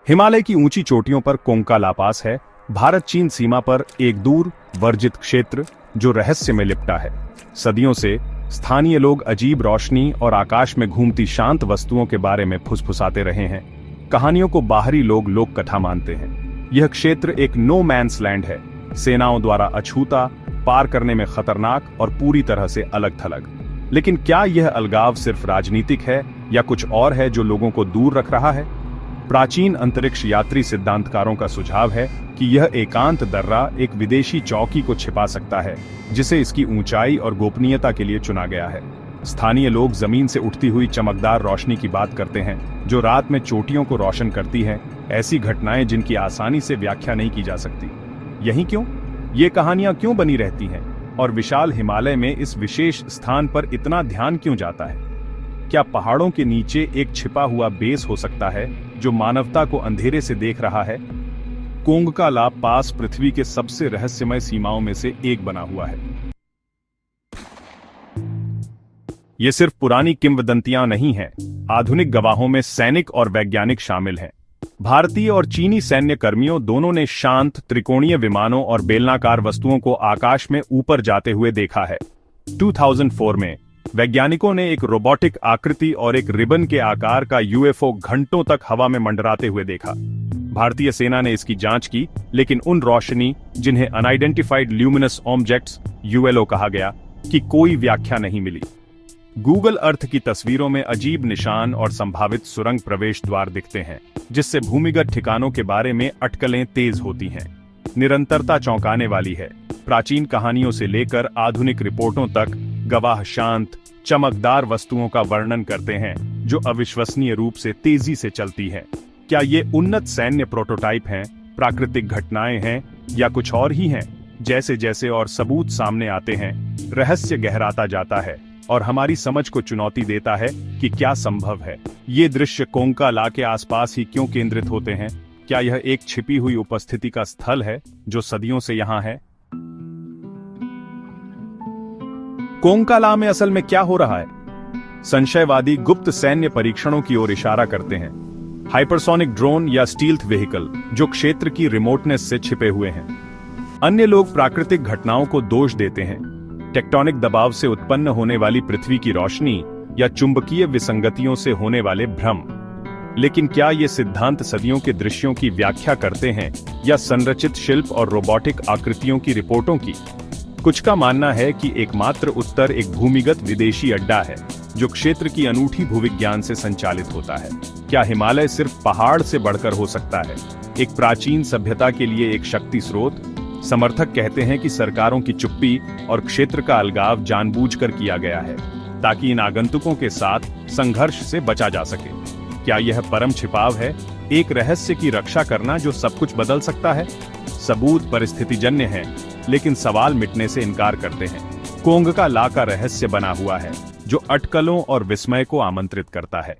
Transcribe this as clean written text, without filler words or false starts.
हिमालय की ऊंची चोटियों पर कोंका ला पास है, भारत चीन सीमा पर एक दूर वर्जित क्षेत्र जो रहस्य में लिपटा है। सदियों से स्थानीय लोग अजीब रोशनी और आकाश में घूमती शांत वस्तुओं के बारे में फुसफुसाते रहे हैं। कहानियों को बाहरी लोग लोक कथा मानते हैं। यह क्षेत्र एक नो मैन्स लैंड है, सेनाओं द्वारा अछूता, पार करने में खतरनाक और पूरी तरह से अलग थलग। लेकिन क्या यह अलगाव सिर्फ राजनीतिक है या कुछ और है जो लोगों को दूर रख रहा है? प्राचीन अंतरिक्ष यात्री सिद्धांतकारों का सुझाव है कि यह एकांत दर्रा एक विदेशी चौकी को छिपा सकता है, जिसे इसकी ऊंचाई और गोपनीयता के लिए चुना गया है। स्थानीय लोग जमीन से उठती हुई चमकदार रोशनी की बात करते हैं, जो रात में चोटियों को रोशन करती है, ऐसी घटनाएं जिनकी आसानी से व्याख्या नहीं की जा सकती। यही क्यों? ये कहानियां क्यों बनी रहती हैं? और विशाल हिमालय में इस विशेष स्थान पर इतना ध्यान क्यों जाता है? क्या पहाड़ों के नीचे एक छिपा हुआ बेस हो सकता है जो मानवता को अंधेरे से देख रहा है? कोंगका ला पास पृथ्वी के सबसे रहस्यमय सीमाओं में से एक बना हुआ है। ये सिर्फ पुरानी किंवदंतियां नहीं हैं, आधुनिक गवाहों में सैनिक और वैज्ञानिक शामिल हैं। भारतीय और चीनी सैन्य कर्मियों दोनों ने शांत त्रिकोणीय विमानों और बेलनाकार वस्तुओं को आकाश में ऊपर जाते हुए देखा है। 2004 में वैज्ञानिकों ने एक रोबोटिक आकृति और एक रिबन के आकार का यूएफओ घंटों तक हवा में मंडराते हुए देखा। भारतीय सेना ने इसकी जांच की, लेकिन उन रोशनी, जिन्हें अनआइडेंटिफाइड ल्यूमिनस ऑब्जेक्ट्स यूएलओ कहा गया, की कोई व्याख्या नहीं मिली। गूगल अर्थ की तस्वीरों में अजीब निशान और संभावित सुरंग प्रवेश द्वार दिखते हैं, जिससे भूमिगत ठिकानों के बारे में अटकलें तेज होती हैं। निरंतरता चौंकाने वाली है। प्राचीन कहानियों से लेकर आधुनिक रिपोर्टों तक गवाह शांत, चमकदार वस्तुओं का वर्णन करते हैं जो अविश्वसनीय रूप से तेजी से चलती हैं। क्या ये उन्नत सैन्य प्रोटोटाइप हैं, प्राकृतिक घटनाएं हैं, या कुछ और ही हैं? जैसे जैसे और सबूत सामने आते हैं, रहस्य गहराता जाता है और हमारी समझ को चुनौती देता है कि क्या संभव है। ये दृश्य कोंका ला के आसपास ही क्यों केंद्रित होते हैं? क्या यह एक छिपी हुई उपस्थिति का स्थल है जो सदियों से यहाँ है? कोंका ला में असल में क्या हो रहा है? संशयवादी गुप्त सैन्य परीक्षणों की ओर इशारा करते हैं। हाइपरसोनिक ड्रोन या स्टील्थ व्हीकल जो क्षेत्र की रिमोटनेस से छिपे हुए हैं। अन्य लोग प्राकृतिक घटनाओं को दोष देते हैं, टेक्टोनिक दबाव से उत्पन्न होने वाली पृथ्वी की रोशनी या चुंबकीय विसंगतियों से होने वाले भ्रम। लेकिन क्या ये सिद्धांत सदियों के दृश्यों की व्याख्या करते हैं या संरचित शिल्प और रोबोटिक आकृतियों की रिपोर्टों की? कुछ का मानना है कि एकमात्र उत्तर एक भूमिगत विदेशी अड्डा है जो क्षेत्र की अनूठी भूविज्ञान से संचालित होता है। क्या हिमालय सिर्फ पहाड़ से बढ़कर हो सकता है, एक प्राचीन सभ्यता के लिए एक शक्ति स्रोत? समर्थक कहते हैं कि सरकारों की चुप्पी और क्षेत्र का अलगाव जानबूझकर किया गया है ताकि इन आगंतुकों के साथ संघर्ष से बचा जा सके। क्या यह परम छिपाव है, एक रहस्य की रक्षा करना जो सब कुछ बदल सकता है? सबूत परिस्थितिजन्य हैं, लेकिन सवाल मिटने से इनकार करते हैं। कोंगका ला का रहस्य बना हुआ है जो अटकलों और विस्मय को आमंत्रित करता है।